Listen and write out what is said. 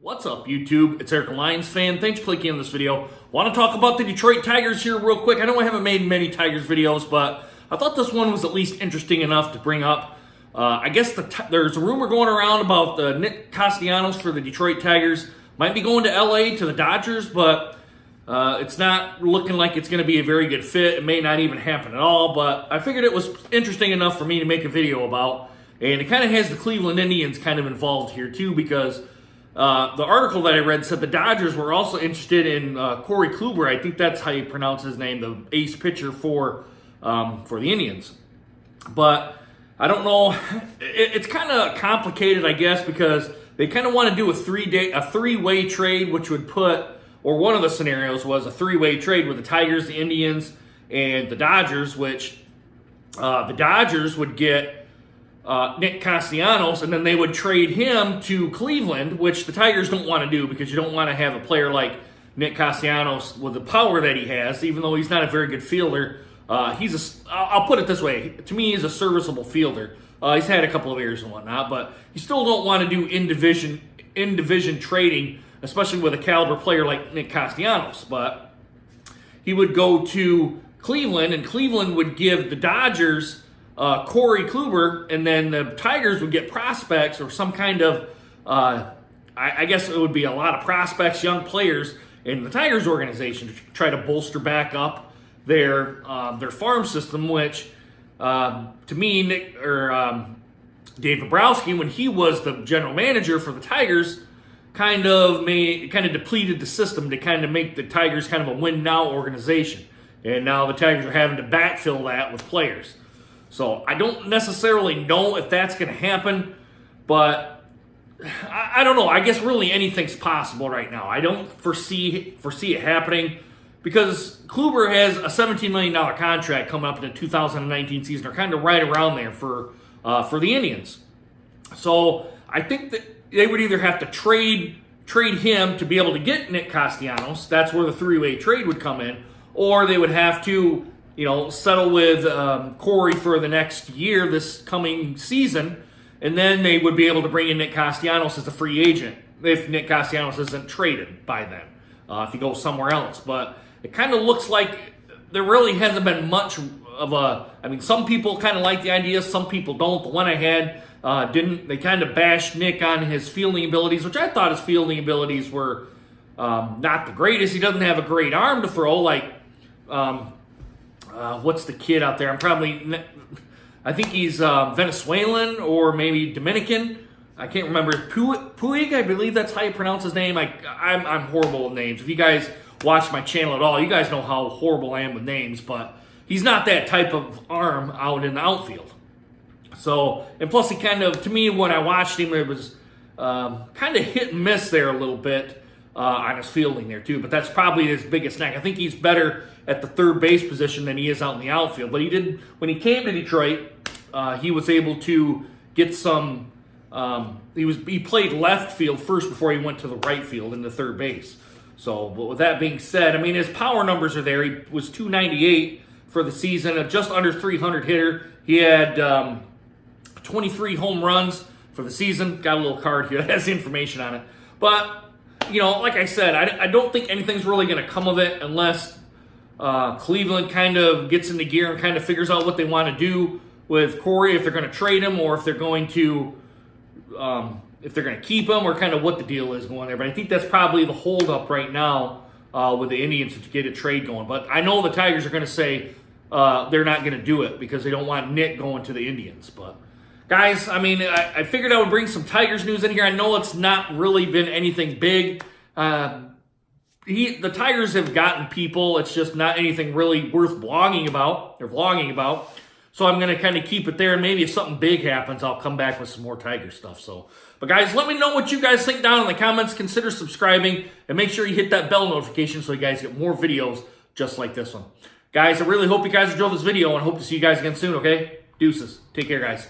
What's up, YouTube? It's Eric, a Lions fan. Thanks for clicking on this video. Want to talk about the Detroit Tigers here real quick. I know I haven't made many Tigers videos, but I thought this one was at least interesting enough to bring up. I guess there's a rumor going around about Nick Castellanos for the Detroit Tigers. Might be going to LA to the Dodgers, but it's not looking like it's going to be a very good fit. It may not even happen at all, but I figured it was interesting enough for me to make a video about. And it kind of has the Cleveland Indians kind of involved here too, because the article that I read said the Dodgers were also interested in Corey Kluber. I think that's how you pronounce his name, the ace pitcher for the Indians. But I don't know. It's kind of complicated, I guess, because they kind of want to do a three-way trade, which would put, or one of the scenarios was a three-way trade with the Tigers, the Indians, and the Dodgers, which the Dodgers would get Nick Castellanos, and then they would trade him to Cleveland, which the Tigers don't want to do because you don't want to have a player like Nick Castellanos with the power that he has, even though he's not a very good fielder. I'll put it this way, to me, he's a serviceable fielder. He's had a couple of errors and whatnot, but you still don't want to do in-division trading, especially with a caliber player like Nick Castellanos. But he would go to Cleveland, and Cleveland would give the Dodgers Corey Kluber, and then the Tigers would get prospects or some kind of, I guess it would be a lot of prospects, young players in the Tigers organization to try to bolster back up their farm system, which to me, Dave Bobrowski, when he was the general manager for the Tigers, kind of depleted the system to kind of make the Tigers kind of a win-now organization. And now the Tigers are having to backfill that with players. So I don't necessarily know if that's going to happen, but I don't know. I guess really anything's possible right now. I don't foresee it happening because Kluber has a $17 million contract coming up in the 2019 season, or kind of right around there for the Indians. So I think that they would either have to trade him to be able to get Nick Castellanos. That's where the three-way trade would come in, or they would have to settle with Corey for the next year, this coming season, and then they would be able to bring in Nick Castellanos as a free agent if Nick Castellanos isn't traded by then, if he goes somewhere else. But it kind of looks like there really hasn't been much of a, some people kind of like the idea, some people don't. The one I had didn't. They kind of bashed Nick on his fielding abilities, which I thought his fielding abilities were not the greatest. He doesn't have a great arm to throw like... what's the kid out there? I think he's Venezuelan or maybe Dominican. I can't remember. Puig, I believe that's how you pronounce his name. I'm horrible with names. If you guys watch my channel at all, you guys know how horrible I am with names, but he's not that type of arm out in the outfield. So, and plus he kind of, to me, when I watched him, it was kind of hit and miss there a little bit on his fielding there too, but that's probably his biggest knack. I think he's better at the third base position than he is out in the outfield. But when he came to Detroit, he was able to get some. He played left field first before he went to the right field in the third base. So, but with that being said, his power numbers are there. He was .298 for the season, a just under 300 hitter. He had 23 home runs for the season. Got a little card here that has information on it. But like I said, I don't think anything's really going to come of it unless Cleveland kind of gets into gear and kind of figures out what they want to do with Corey, if they're going to trade him or if they're going to keep him, or kind of what the deal is going there. But I think that's probably the holdup right now with the Indians to get a trade going. But I know the Tigers are going to say they're not going to do it because they don't want Nick going to the Indians. But guys, I figured I would bring some Tigers news in here. I know it's not really been anything big. The Tigers have gotten people. It's just not anything really worth vlogging about. So I'm going to kind of keep it there. And maybe if something big happens, I'll come back with some more Tiger stuff. But guys, let me know what you guys think down in the comments. Consider subscribing and make sure you hit that bell notification so you guys get more videos just like this one. Guys, I really hope you guys enjoyed this video and hope to see you guys again soon, okay? Deuces. Take care, guys.